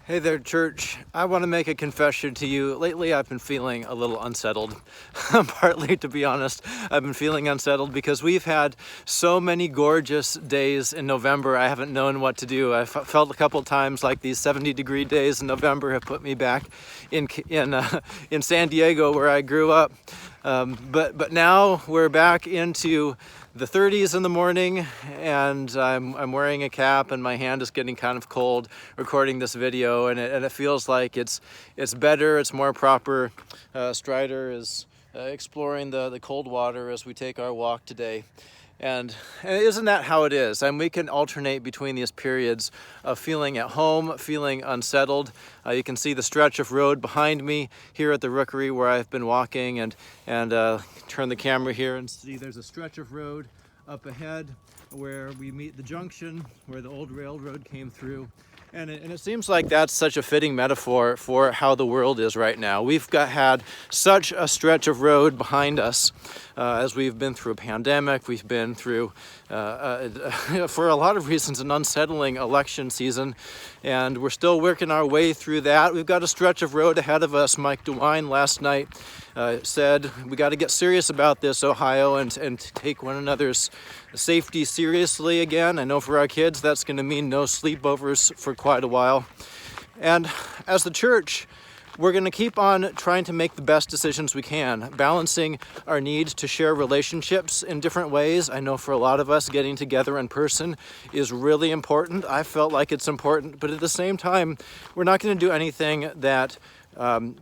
Hey there, church. I want to make a confession to you. Lately, I've been feeling a little unsettled. Partly, to be honest, I've been feeling unsettled because we've had so many gorgeous days in November. I haven't known what to do. I felt a couple times like these 70-degree days in November have put me back in San Diego, where I grew up. But now we're back into the 30s in the morning, and I'm wearing a cap, and my hand is getting kind of cold recording this video, and it feels like it's better, it's more proper. Strider is exploring the cold water as we take our walk today. And isn't that how it is? And we can alternate between these periods of feeling at home, feeling unsettled. You can see the stretch of road behind me here at the Rookery where I've been walking, and turn the camera here and see there's a stretch of road up ahead where we meet the junction where the old railroad came through. And it seems like that's such a fitting metaphor for how the world is right now. We've had such a stretch of road behind us as we've been through a pandemic. We've been through, for a lot of reasons, an unsettling election season, and we're still working our way through that. We've got a stretch of road ahead of us. Mike DeWine last night said, we got to get serious about this, Ohio, and take one another's safety seriously again. I know for our kids that's going to mean no sleepovers for quite a while. And as the church, we're going to keep on trying to make the best decisions we can, balancing our need to share relationships in different ways. I know for a lot of us, getting together in person is really important. I felt like it's important, but at the same time, we're not going to do anything that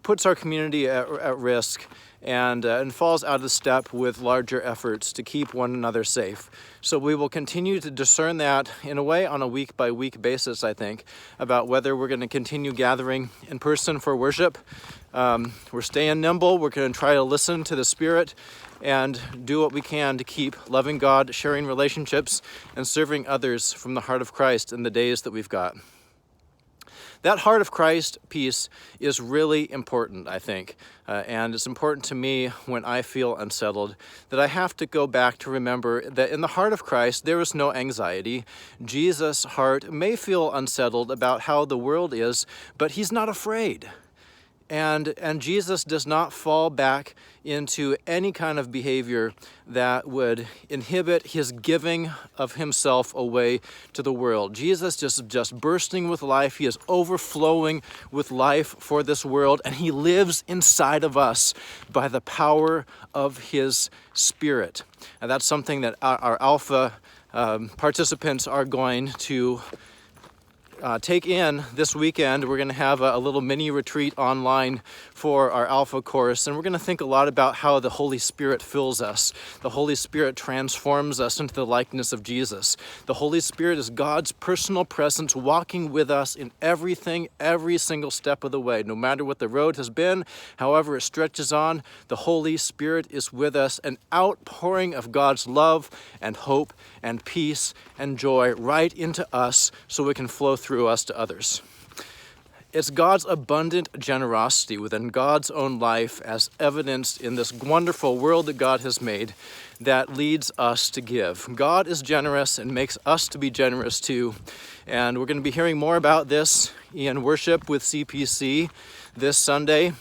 puts our community at risk and falls out of step with larger efforts to keep one another safe. So we will continue to discern that in a way on a week-by-week basis, I think, about whether we're going to continue gathering in person for worship. We're staying nimble. We're going to try to listen to the Spirit and do what we can to keep loving God, sharing relationships, and serving others from the heart of Christ in the days that we've got. That heart of Christ piece is really important, I think, and it's important to me when I feel unsettled, that I have to go back to remember that in the heart of Christ, there is no anxiety. Jesus' heart may feel unsettled about how the world is, but he's not afraid. And Jesus does not fall back into any kind of behavior that would inhibit his giving of himself away to the world. Jesus just bursting with life. He is overflowing with life for this world, and he lives inside of us by the power of his Spirit. And that's something that our Alpha participants are going to take in this weekend. We're going to have a little mini retreat online for our Alpha course, and we're going to think a lot about how the Holy Spirit fills us. The Holy Spirit transforms us into the likeness of Jesus. The Holy Spirit is God's personal presence walking with us in everything, every single step of the way. No matter what the road has been, however it stretches on, the Holy Spirit is with us, an outpouring of God's love and hope and peace and joy right into us so we can flow through us to others. It's God's abundant generosity within God's own life, as evidenced in this wonderful world that God has made, that leads us to give. God is generous and makes us to be generous too. And we're going to be hearing more about this in worship with CPC this Sunday,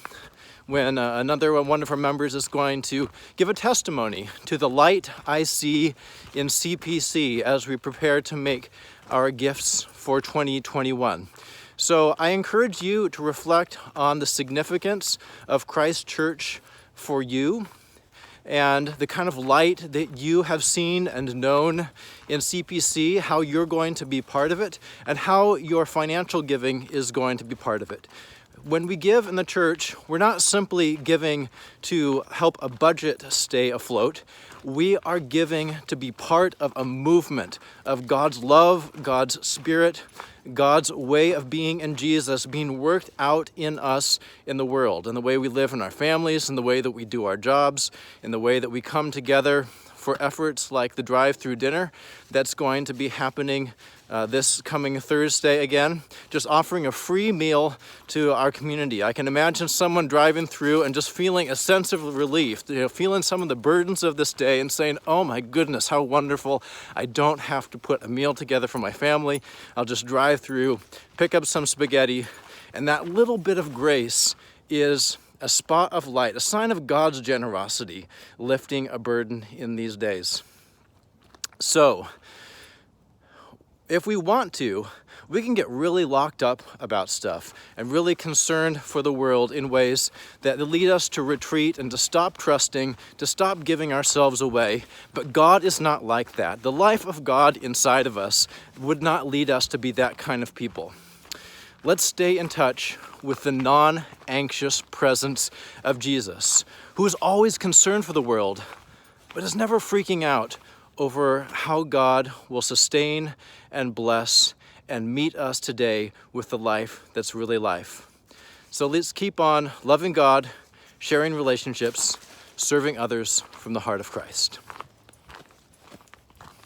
when another one of our members is going to give a testimony to the light I see in CPC as we prepare to make our gifts for 2021. So I encourage you to reflect on the significance of Christ Church for you and the kind of light that you have seen and known in CPC, how you're going to be part of it, and how your financial giving is going to be part of it. When we give in the church, we're not simply giving to help a budget stay afloat. We are giving to be part of a movement of God's love, God's Spirit, God's way of being in Jesus being worked out in us in the world, in the way we live in our families, in the way that we do our jobs, in the way that we come together for efforts like the drive-through dinner that's going to be happening this coming Thursday again, just offering a free meal to our community. I can imagine someone driving through and just feeling a sense of relief, feeling some of the burdens of this day and saying, oh my goodness, how wonderful. I don't have to put a meal together for my family. I'll just drive through, pick up some spaghetti, And that little bit of grace is a spot of light, a sign of God's generosity, lifting a burden in these days. So, if we want to, we can get really locked up about stuff and really concerned for the world in ways that lead us to retreat and to stop trusting, to stop giving ourselves away. But God is not like that. The life of God inside of us would not lead us to be that kind of people. Let's stay in touch with the non-anxious presence of Jesus, who is always concerned for the world, but is never freaking out over how God will sustain and bless and meet us today with the life that's really life. So let's keep on loving God, sharing relationships, serving others from the heart of Christ.